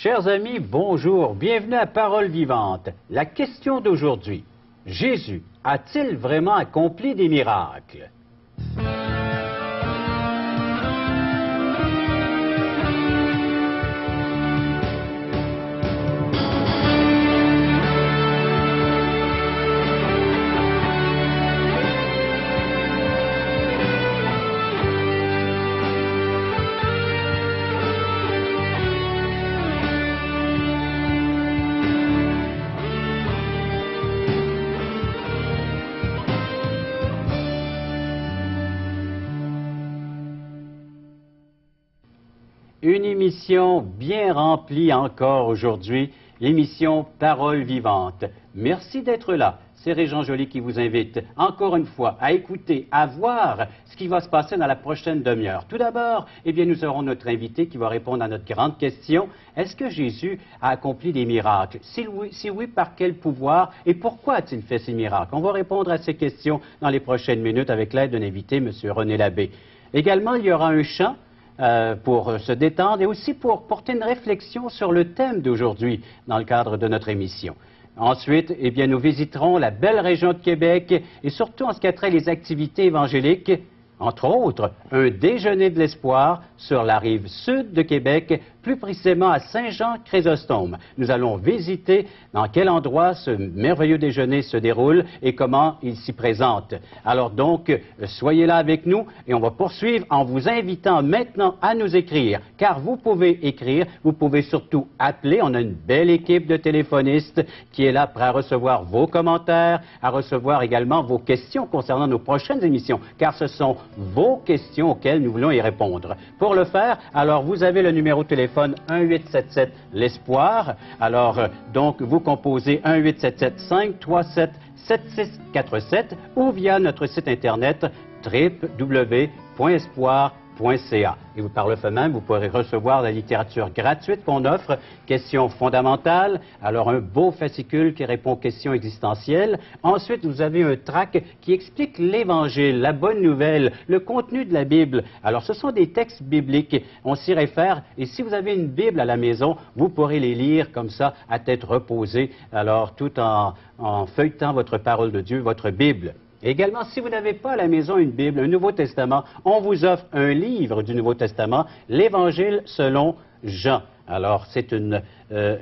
Chers amis, bonjour, bienvenue à Parole vivante. La question d'aujourd'hui, Jésus a-t-il vraiment accompli des miracles? Une émission bien remplie encore aujourd'hui, l'émission Parole vivante. Merci d'être là. C'est Régent Joly qui vous invite encore une fois à écouter, à voir ce qui va se passer dans la prochaine demi-heure. Tout d'abord, nous aurons notre invité qui va répondre à notre grande question. Est-ce que Jésus a accompli des miracles? Si oui, par quel pouvoir et pourquoi a-t-il fait ces miracles? On va répondre à ces questions dans les prochaines minutes avec l'aide d'un invité, M. René Labbé. Également, il y aura un chant pour se détendre et aussi pour porter une réflexion sur le thème d'aujourd'hui dans le cadre de notre émission. Ensuite, nous visiterons la belle région de Québec et surtout en ce qui a trait les activités évangéliques, entre autres, un déjeuner de l'espoir sur la rive sud de Québec, plus précisément à Saint-Jean-Chrysostome. Nous allons visiter dans quel endroit ce merveilleux déjeuner se déroule et comment il s'y présente. Alors donc, soyez là avec nous et on va poursuivre en vous invitant maintenant à nous écrire, car vous pouvez écrire, vous pouvez surtout appeler. On a une belle équipe de téléphonistes qui est là prêt à recevoir vos commentaires, à recevoir également vos questions concernant nos prochaines émissions, car ce sont vos questions auxquelles nous voulons y répondre. Pour le faire, alors vous avez le numéro de téléphone 1-877 l'Espoir. Alors, donc, vous composez 1-877-537-7647 ou via notre site Internet www.espoir.ca. Et par le fait même, vous pourrez recevoir la littérature gratuite qu'on offre, questions fondamentales, alors un beau fascicule qui répond aux questions existentielles. Ensuite, vous avez un tract qui explique l'Évangile, la bonne nouvelle, le contenu de la Bible. Alors, ce sont des textes bibliques, on s'y réfère, et si vous avez une Bible à la maison, vous pourrez les lire comme ça, à tête reposée, alors tout en feuilletant votre parole de Dieu, votre Bible. Également, si vous n'avez pas à la maison une Bible, un Nouveau Testament, on vous offre un livre du Nouveau Testament, l'Évangile selon Jean. Alors, c'est un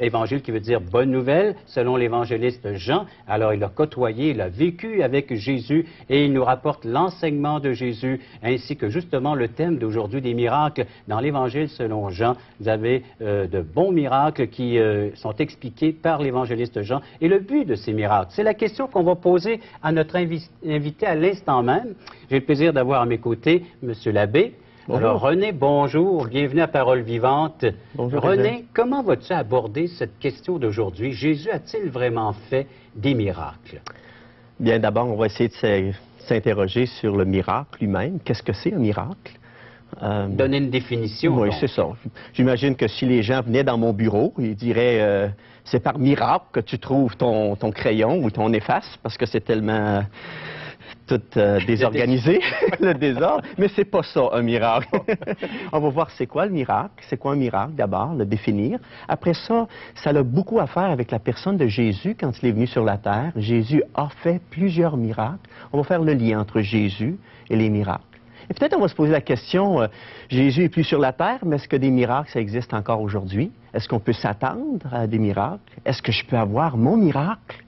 évangile qui veut dire bonne nouvelle, selon l'évangéliste Jean. Alors, il a côtoyé, il a vécu avec Jésus et il nous rapporte l'enseignement de Jésus, ainsi que justement le thème d'aujourd'hui des miracles. Dans l'évangile selon Jean, vous avez de bons miracles qui sont expliqués par l'évangéliste Jean. Et le but de ces miracles, c'est la question qu'on va poser à notre invité à l'instant même. J'ai le plaisir d'avoir à mes côtés M. Labbé. Bonjour. Alors, René, bonjour. Bienvenue à Parole vivante. Bonjour. René, comment vas-tu aborder cette question d'aujourd'hui? Jésus a-t-il vraiment fait des miracles? Bien, d'abord, on va essayer de s'interroger sur le miracle lui-même. Qu'est-ce que c'est un miracle? Donner une définition. Oui, c'est ça. J'imagine que si les gens venaient dans mon bureau, ils diraient c'est par miracle que tu trouves ton crayon ou ton efface, parce que c'est tellement tout désorganisé, le désordre. Mais c'est pas ça, un miracle. On va voir c'est quoi le miracle. C'est quoi un miracle, d'abord, le définir. Après ça, ça a beaucoup à faire avec la personne de Jésus quand il est venu sur la terre. Jésus a fait plusieurs miracles. On va faire le lien entre Jésus et les miracles. Et peut-être on va se poser la question, Jésus est plus sur la terre, mais est-ce que des miracles, ça existe encore aujourd'hui? Est-ce qu'on peut s'attendre à des miracles? Est-ce que je peux avoir mon miracle?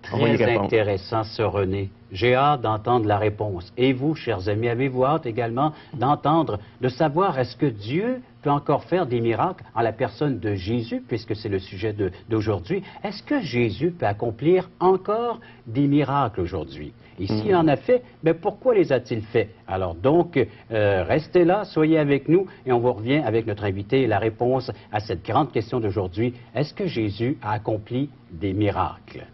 Très intéressant, ce René. J'ai hâte d'entendre la réponse. Et vous, chers amis, avez-vous hâte également d'entendre, de savoir est-ce que Dieu peut encore faire des miracles en la personne de Jésus, puisque c'est le sujet d'aujourd'hui? Est-ce que Jésus peut accomplir encore des miracles aujourd'hui? Et s'il en a fait, bien pourquoi les a-t-il fait? Alors donc, restez là, soyez avec nous et on vous revient avec notre invité et la réponse à cette grande question d'aujourd'hui. Est-ce que Jésus a accompli des miracles?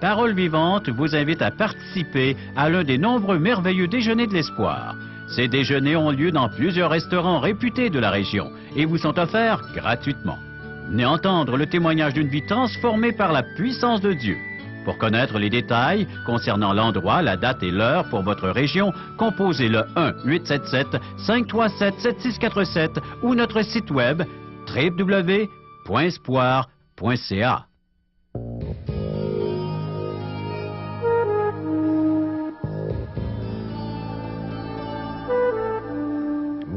Parole vivante vous invite à participer à l'un des nombreux merveilleux déjeuners de l'espoir. Ces déjeuners ont lieu dans plusieurs restaurants réputés de la région et vous sont offerts gratuitement. Venez entendre le témoignage d'une vie transformée par la puissance de Dieu. Pour connaître les détails concernant l'endroit, la date et l'heure pour votre région, composez le 1-877-537-7647 ou notre site web www.espoir.ca.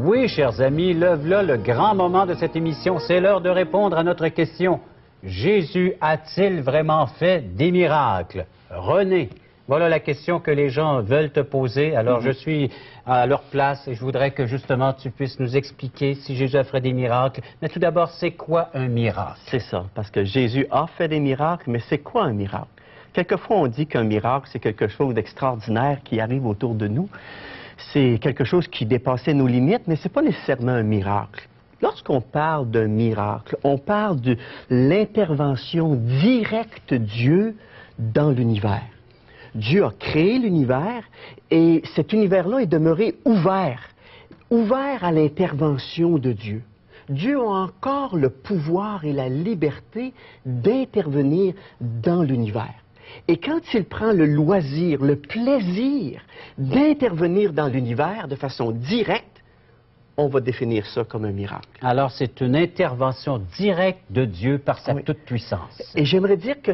Oui, chers amis, là le grand moment de cette émission. C'est l'heure de répondre à notre question. Jésus a-t-il vraiment fait des miracles? René, voilà la question que les gens veulent te poser. Alors, je suis à leur place et je voudrais que justement tu puisses nous expliquer si Jésus a fait des miracles. Mais tout d'abord, c'est quoi un miracle? C'est ça, parce que Jésus a fait des miracles, mais c'est quoi un miracle? Quelquefois, on dit qu'un miracle, c'est quelque chose d'extraordinaire qui arrive autour de nous. C'est quelque chose qui dépassait nos limites, mais ce n'est pas nécessairement un miracle. Lorsqu'on parle d'un miracle, on parle de l'intervention directe de Dieu dans l'univers. Dieu a créé l'univers et cet univers-là est demeuré ouvert à l'intervention de Dieu. Dieu a encore le pouvoir et la liberté d'intervenir dans l'univers. Et quand il prend le loisir, le plaisir d'intervenir dans l'univers de façon directe, on va définir ça comme un miracle. Alors, c'est une intervention directe de Dieu par sa toute-puissance. Et j'aimerais dire que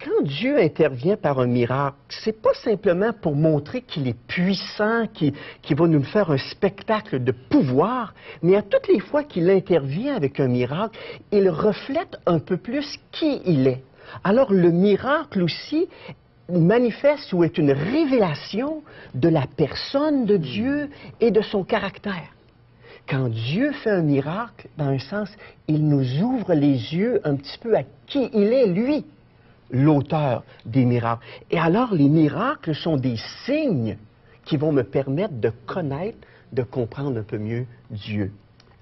quand Dieu intervient par un miracle, c'est pas simplement pour montrer qu'il est puissant, qu'il va nous faire un spectacle de pouvoir, mais à toutes les fois qu'il intervient avec un miracle, il reflète un peu plus qui il est. Alors, le miracle aussi manifeste ou est une révélation de la personne de Dieu et de son caractère. Quand Dieu fait un miracle, dans un sens, il nous ouvre les yeux un petit peu à qui il est, lui, l'auteur des miracles. Et alors, les miracles sont des signes qui vont me permettre de connaître, de comprendre un peu mieux Dieu.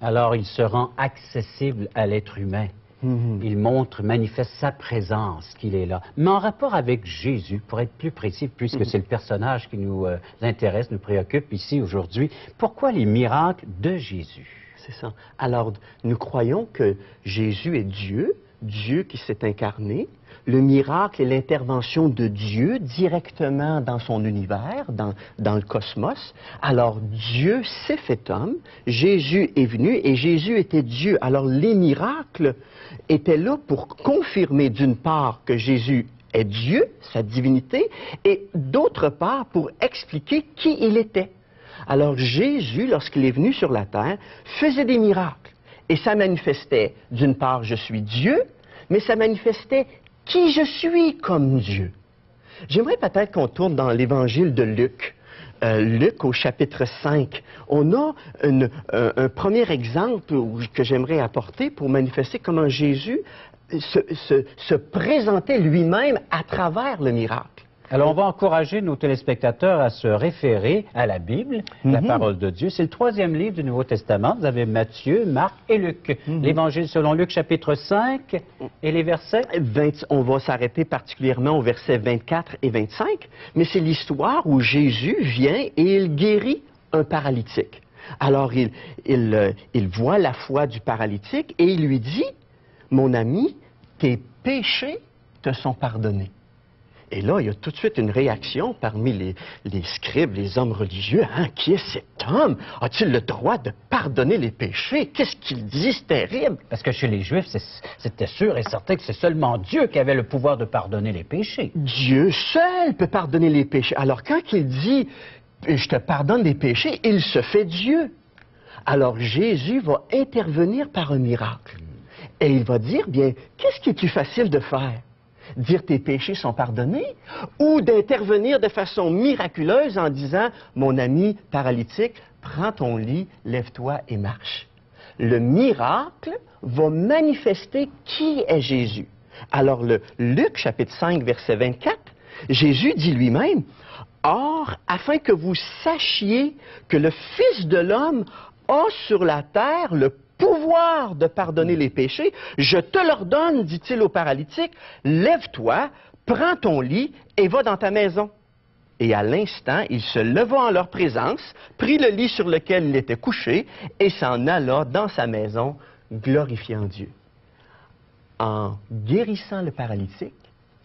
Alors, il se rend accessible à l'être humain. Il montre, manifeste sa présence, qu'il est là. Mais en rapport avec Jésus, pour être plus précis, puisque c'est le personnage qui nous intéresse, nous préoccupe ici aujourd'hui, pourquoi les miracles de Jésus? C'est ça. Alors, nous croyons que Jésus est Dieu, Dieu qui s'est incarné. Le miracle est l'intervention de Dieu directement dans son univers, dans le cosmos. Alors, Dieu s'est fait homme, Jésus est venu et Jésus était Dieu. Alors, les miracles étaient là pour confirmer d'une part que Jésus est Dieu, sa divinité, et d'autre part pour expliquer qui il était. Alors, Jésus, lorsqu'il est venu sur la terre, faisait des miracles. Et ça manifestait, d'une part, je suis Dieu, mais ça manifestait qui je suis comme Dieu. J'aimerais peut-être qu'on tourne dans l'évangile de Luc. Luc au chapitre 5. On a un premier exemple que j'aimerais apporter pour manifester comment Jésus se présentait lui-même à travers le miracle. Alors, on va encourager nos téléspectateurs à se référer à la Bible, la parole de Dieu. C'est le 3e livre du Nouveau Testament. Vous avez Matthieu, Marc et Luc. L'Évangile selon Luc, chapitre 5, et les versets? On va s'arrêter particulièrement aux versets 24 et 25, mais c'est l'histoire où Jésus vient et il guérit un paralytique. Alors, il voit la foi du paralytique et il lui dit, « Mon ami, tes péchés te sont pardonnés. » Et là, il y a tout de suite une réaction parmi les scribes, les hommes religieux. Hein, qui est cet homme? A-t-il le droit de pardonner les péchés? Qu'est-ce qu'il dit? C'est terrible. Parce que chez les Juifs, c'était sûr et certain que c'est seulement Dieu qui avait le pouvoir de pardonner les péchés. Dieu seul peut pardonner les péchés. Alors, quand il dit « Je te pardonne des péchés », il se fait Dieu. Alors, Jésus va intervenir par un miracle. Et il va dire, bien, qu'est-ce qui est plus facile de faire? Dire tes péchés sont pardonnés, ou d'intervenir de façon miraculeuse en disant, mon ami paralytique, prends ton lit, lève-toi et marche. Le miracle va manifester qui est Jésus. Alors, Luc, chapitre 5, verset 24, Jésus dit lui-même, « Or, afin que vous sachiez que le Fils de l'homme a sur la terre le pouvoir de pardonner les péchés, je te l'ordonne, dit-il au paralytique, lève-toi, prends ton lit et va dans ta maison. » Et à l'instant, il se leva en leur présence, prit le lit sur lequel il était couché et s'en alla dans sa maison, glorifiant Dieu. En guérissant le paralytique,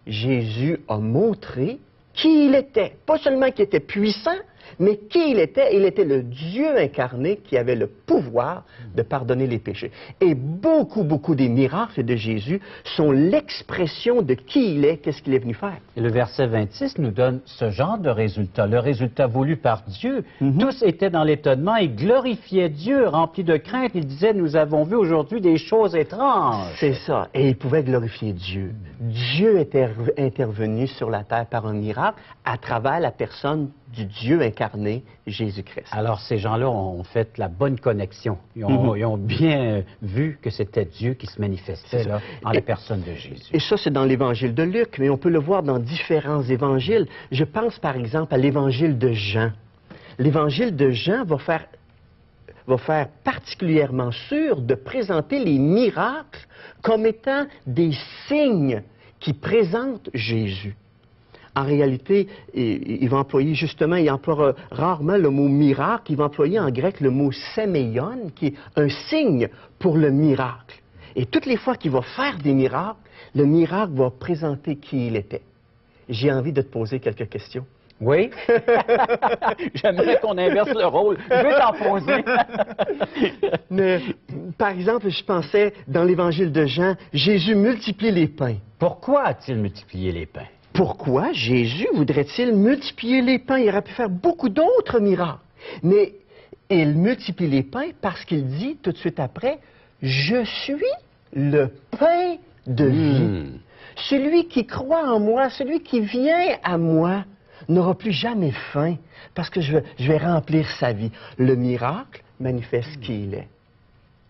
Jésus a montré qui il était. Pas seulement qu'il était puissant, Mais qui il était? Il était le Dieu incarné qui avait le pouvoir de pardonner les péchés. Et beaucoup des miracles de Jésus sont l'expression de qui il est, qu'est-ce qu'il est venu faire. Et le verset 26 nous donne ce genre de résultat, le résultat voulu par Dieu. Tous étaient dans l'étonnement et glorifiaient Dieu, remplis de crainte. Ils disaient, nous avons vu aujourd'hui des choses étranges. C'est ça. Et ils pouvaient glorifier Dieu. Dieu était intervenu sur la terre par un miracle à travers la personne du Dieu incarné, Jésus-Christ. Alors, ces gens-là ont fait la bonne connexion. Ils ont bien vu que c'était Dieu qui se manifestait là, en la personne de Jésus. Et ça, c'est dans l'évangile de Luc, mais on peut le voir dans différents évangiles. Je pense, par exemple, à l'évangile de Jean. L'évangile de Jean va faire particulièrement sûr de présenter les miracles comme étant des signes qui présentent Jésus. En réalité, il va employer justement, il emploie rarement le mot miracle, il va employer en grec le mot séméion, qui est un signe pour le miracle. Et toutes les fois qu'il va faire des miracles, le miracle va présenter qui il était. J'ai envie de te poser quelques questions. Oui? J'aimerais qu'on inverse le rôle. Je vais t'en poser. Mais, par exemple, je pensais, dans l'évangile de Jean, Jésus multiplie les pains. Pourquoi a-t-il multiplié les pains? Pourquoi Jésus voudrait-il multiplier les pains? Il aurait pu faire beaucoup d'autres miracles. Mais il multiplie les pains parce qu'il dit tout de suite après, « Je suis le pain de vie. Celui qui croit en moi, celui qui vient à moi, n'aura plus jamais faim parce que je vais remplir sa vie. » Le miracle manifeste qui il est.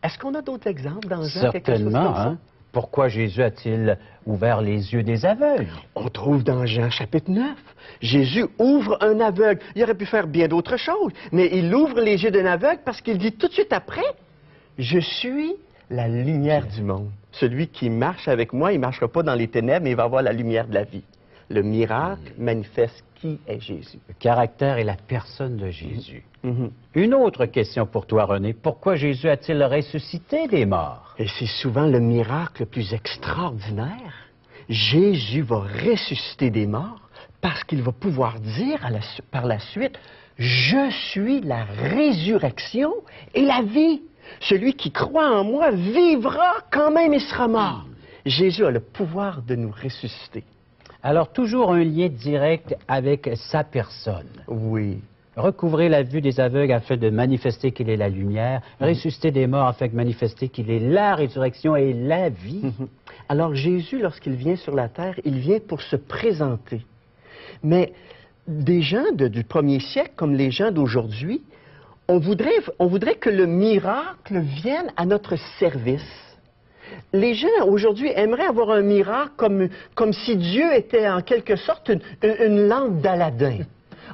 Est-ce qu'on a d'autres exemples dans Jean? Certainement, hein? Pourquoi Jésus a-t-il ouvert les yeux des aveugles? On trouve dans Jean chapitre 9. Jésus ouvre un aveugle. Il aurait pu faire bien d'autres choses, mais il ouvre les yeux d'un aveugle parce qu'il dit tout de suite après, « Je suis la lumière du monde. Celui qui marche avec moi, il ne marchera pas dans les ténèbres, mais il va avoir la lumière de la vie. » Le miracle manifeste qui est Jésus. Le caractère et la personne de Jésus. Une autre question pour toi, René. Pourquoi Jésus a-t-il ressuscité des morts? Et c'est souvent le miracle le plus extraordinaire. Jésus va ressusciter des morts parce qu'il va pouvoir dire par la suite, « Je suis la résurrection et la vie. Celui qui croit en moi vivra quand même il sera mort. » Jésus a le pouvoir de nous ressusciter. Alors, toujours un lien direct avec sa personne. Oui. Recouvrer la vue des aveugles afin de manifester qu'il est la lumière, ressusciter des morts afin de manifester qu'il est la résurrection et la vie. Alors, Jésus, lorsqu'il vient sur la terre, il vient pour se présenter. Mais des gens du premier siècle, comme les gens d'aujourd'hui, on voudrait que le miracle vienne à notre service. Les gens aujourd'hui aimeraient avoir un miracle comme si Dieu était en quelque sorte une lampe d'Aladin.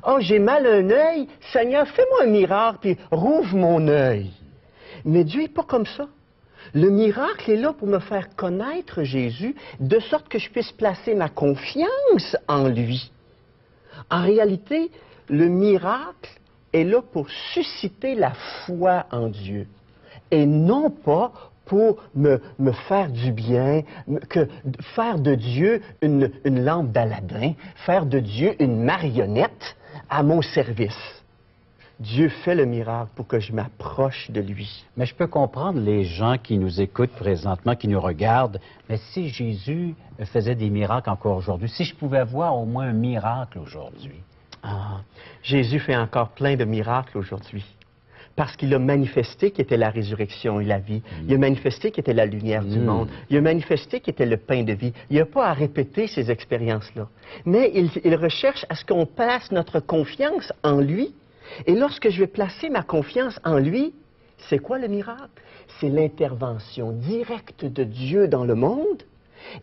« Oh, j'ai mal un œil, Seigneur, fais-moi un miracle, puis rouvre mon œil. » Mais Dieu n'est pas comme ça. Le miracle est là pour me faire connaître Jésus, de sorte que je puisse placer ma confiance en lui. En réalité, le miracle est là pour susciter la foi en Dieu, et non pas pour me faire du bien, faire de Dieu une lampe d'Aladin, faire de Dieu une marionnette à mon service. Dieu fait le miracle pour que je m'approche de lui. Mais je peux comprendre les gens qui nous écoutent présentement, qui nous regardent, mais si Jésus faisait des miracles encore aujourd'hui, si je pouvais voir au moins un miracle aujourd'hui. Jésus fait encore plein de miracles aujourd'hui. Parce qu'il a manifesté qu'il était la résurrection et la vie. Il a manifesté qu'il était la lumière du monde. Il a manifesté qu'il était le pain de vie. Il n'a pas à répéter ces expériences-là. Mais il recherche à ce qu'on place notre confiance en lui. Et lorsque je vais placer ma confiance en lui, c'est quoi le miracle? C'est l'intervention directe de Dieu dans le monde.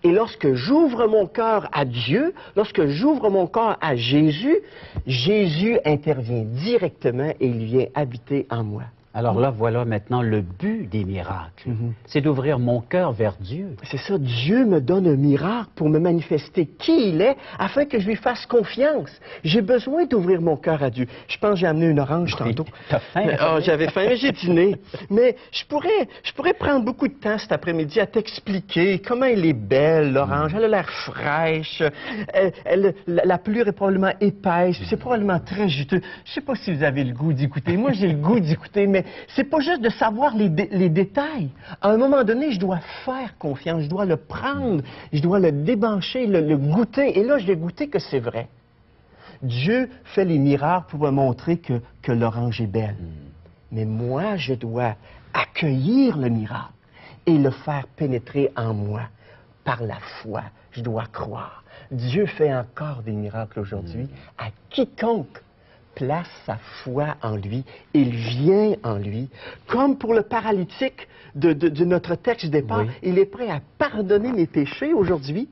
Et lorsque j'ouvre mon cœur à Dieu, lorsque j'ouvre mon cœur à Jésus, Jésus intervient directement et il vient habiter en moi. Alors là, voilà maintenant le but des miracles. C'est d'ouvrir mon cœur vers Dieu. C'est ça, Dieu me donne un miracle pour me manifester qui il est, afin que je lui fasse confiance. J'ai besoin d'ouvrir mon cœur à Dieu. Je pense que j'ai amené une orange tantôt. T'as faim? J'avais faim, mais j'ai dîné. Mais je pourrais prendre beaucoup de temps cet après-midi à t'expliquer comment elle est belle, l'orange. Elle a l'air fraîche. La pelure est probablement épaisse. C'est probablement très juteux. Je sais pas si vous avez le goût d'écouter. Moi, j'ai le goût d'écouter, mais c'est pas juste de savoir les détails. À un moment donné, je dois faire confiance. Je dois le prendre. Je dois le débancher, le goûter. Et là, je vais goûter que c'est vrai. Dieu fait les miracles pour me montrer que l'orange est belle. Mais moi, je dois accueillir le miracle et le faire pénétrer en moi par la foi. Je dois croire. Dieu fait encore des miracles aujourd'hui à quiconque place sa foi en lui, il vient en lui. Comme pour le paralytique de notre texte du départ, il est prêt à pardonner mes péchés aujourd'hui.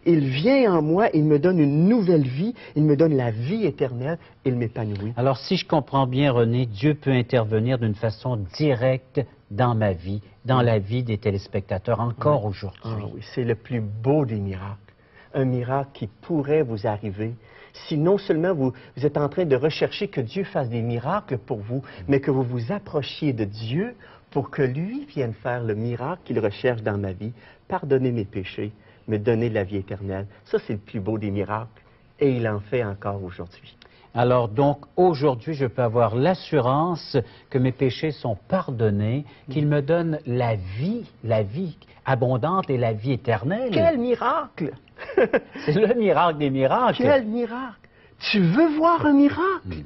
Il vient en moi, il me donne une nouvelle vie, il me donne la vie éternelle, il m'épanouit. Alors, si je comprends bien, René, Dieu peut intervenir d'une façon directe dans ma vie, dans la vie des téléspectateurs, encore aujourd'hui. Ah oui, c'est le plus beau des miracles. Un miracle qui pourrait vous arriver si non seulement vous êtes en train de rechercher que Dieu fasse des miracles pour vous, mais que vous vous approchiez de Dieu pour que lui vienne faire le miracle qu'il recherche dans ma vie, pardonner mes péchés, me donner la vie éternelle. Ça, c'est le plus beau des miracles, et il en fait encore aujourd'hui. Alors donc, aujourd'hui, je peux avoir l'assurance que mes péchés sont pardonnés, qu'il me donne la vie abondante et la vie éternelle. Quel miracle! C'est le miracle des miracles. Quel miracle! Tu veux voir un miracle?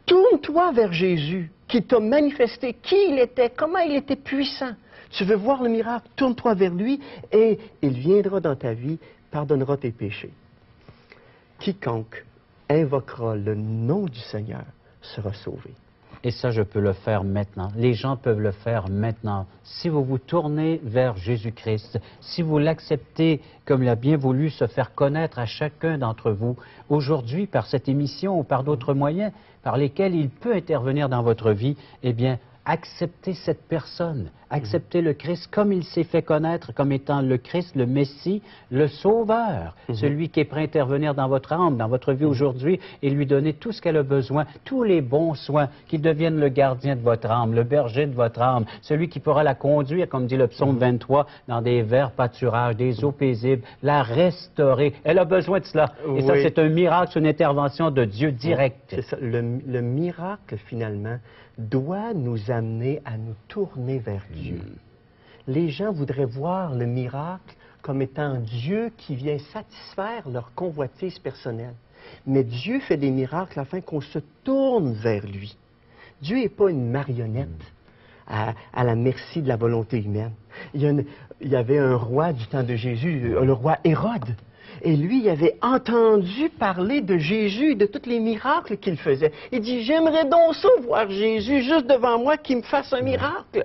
Tourne-toi vers Jésus, qui t'a manifesté qui il était, comment il était puissant. Tu veux voir le miracle? Tourne-toi vers lui et il viendra dans ta vie, pardonnera tes péchés. Quiconque invoquera le nom du Seigneur sera sauvé. Et ça, je peux le faire maintenant. Les gens peuvent le faire maintenant. Si vous vous tournez vers Jésus-Christ, si vous l'acceptez comme il a bien voulu se faire connaître à chacun d'entre vous, aujourd'hui, par cette émission ou par d'autres moyens par lesquels il peut intervenir dans votre vie, eh bien, acceptez cette personne, acceptez le Christ comme il s'est fait connaître comme étant le Christ, le Messie, le Sauveur, celui qui est prêt à intervenir dans votre âme, dans votre vie aujourd'hui et lui donner tout ce qu'elle a besoin, tous les bons soins, qu'il devienne le gardien de votre âme, le berger de votre âme, celui qui pourra la conduire, comme dit le psaume 23, dans des verts pâturages, des eaux paisibles, la restaurer. Elle a besoin de cela. Et ça, c'est un miracle, c'est une intervention de Dieu direct. C'est ça. Le miracle, finalement, doit nous amener à nous tourner vers Dieu. Les gens voudraient voir le miracle comme étant Dieu qui vient satisfaire leur convoitise personnelle. Mais Dieu fait des miracles afin qu'on se tourne vers lui. Dieu n'est pas une marionnette à la merci de la volonté humaine. Il y avait un roi du temps de Jésus, le roi Hérode. Et lui, il avait entendu parler de Jésus et de tous les miracles qu'il faisait. Il dit, j'aimerais donc ça voir Jésus juste devant moi qui me fasse un miracle.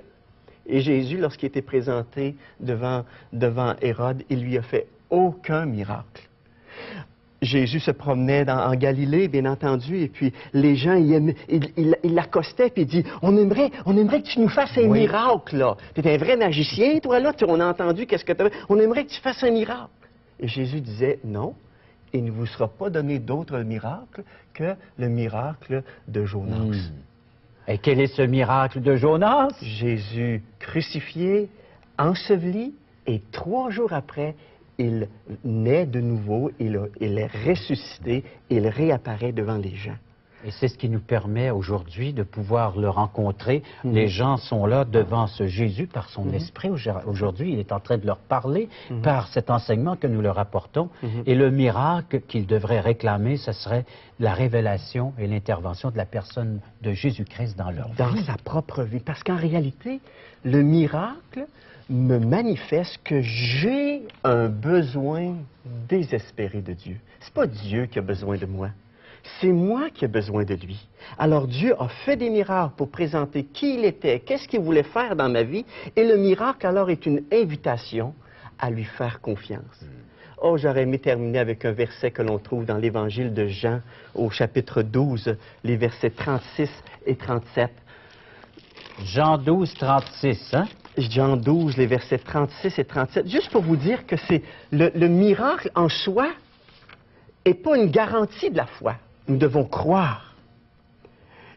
Et Jésus, lorsqu'il était présenté devant Hérode, il lui a fait aucun miracle. Jésus se promenait en Galilée, bien entendu, et puis les gens, il l'accostaient, puis il dit, on aimerait que tu nous fasses un miracle, là. Tu es un vrai magicien, toi, là, on a entendu qu'est-ce que tu as... On aimerait que tu fasses un miracle. Et Jésus disait, non, il ne vous sera pas donné d'autre miracle que le miracle de Jonas. Et quel est ce miracle de Jonas? Jésus crucifié, enseveli, et 3 jours après, il naît de nouveau, il est ressuscité, il réapparaît devant les gens. Et c'est ce qui nous permet aujourd'hui de pouvoir le rencontrer. Les gens sont là devant ce Jésus par son esprit. Aujourd'hui, il est en train de leur parler par cet enseignement que nous leur apportons. Et le miracle qu'ils devraient réclamer, ce serait la révélation et l'intervention de la personne de Jésus-Christ dans leur vie. Dans sa propre vie. Parce qu'en réalité, le miracle me manifeste que j'ai un besoin désespéré de Dieu. C'est pas Dieu qui a besoin de moi. C'est moi qui ai besoin de lui. Alors Dieu a fait des miracles pour présenter qui il était, qu'est-ce qu'il voulait faire dans ma vie, et le miracle alors est une invitation à lui faire confiance. Oh, j'aurais aimé terminer avec un verset que l'on trouve dans l'Évangile de Jean, au chapitre 12, les versets 36 et 37. Jean 12, 36, hein? Jean 12, les versets 36 et 37. Juste pour vous dire que c'est le miracle en soi n'est pas une garantie de la foi. Nous devons croire.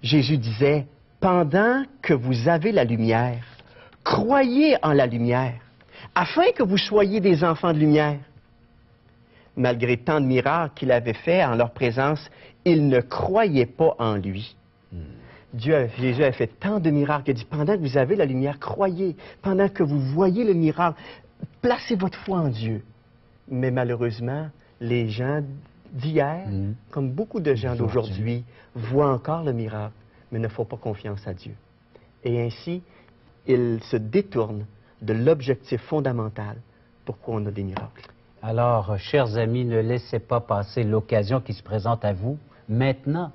Jésus disait, pendant que vous avez la lumière, croyez en la lumière, afin que vous soyez des enfants de lumière. Malgré tant de miracles qu'il avait faits en leur présence, ils ne croyaient pas en lui. Jésus a fait tant de miracles. Il a dit, pendant que vous avez la lumière, croyez. Pendant que vous voyez le miracle, placez votre foi en Dieu. Mais malheureusement, les gens d'hier, comme beaucoup de gens d'aujourd'hui, voient encore le miracle, mais ne font pas confiance à Dieu. Et ainsi, ils se détournent de l'objectif fondamental pourquoi on a des miracles. Alors, chers amis, ne laissez pas passer l'occasion qui se présente à vous maintenant.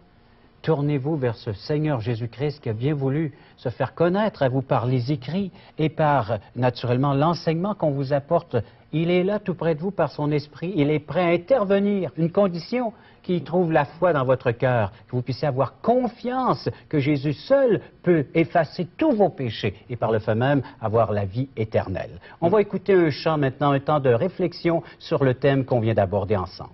Tournez-vous vers ce Seigneur Jésus-Christ qui a bien voulu se faire connaître à vous par les écrits et par, naturellement, l'enseignement qu'on vous apporte. Il est là tout près de vous par son esprit. Il est prêt à intervenir. Une condition qu'il trouve la foi dans votre cœur, que vous puissiez avoir confiance que Jésus seul peut effacer tous vos péchés et par le fait même avoir la vie éternelle. On va écouter un chant maintenant, un temps de réflexion sur le thème qu'on vient d'aborder ensemble.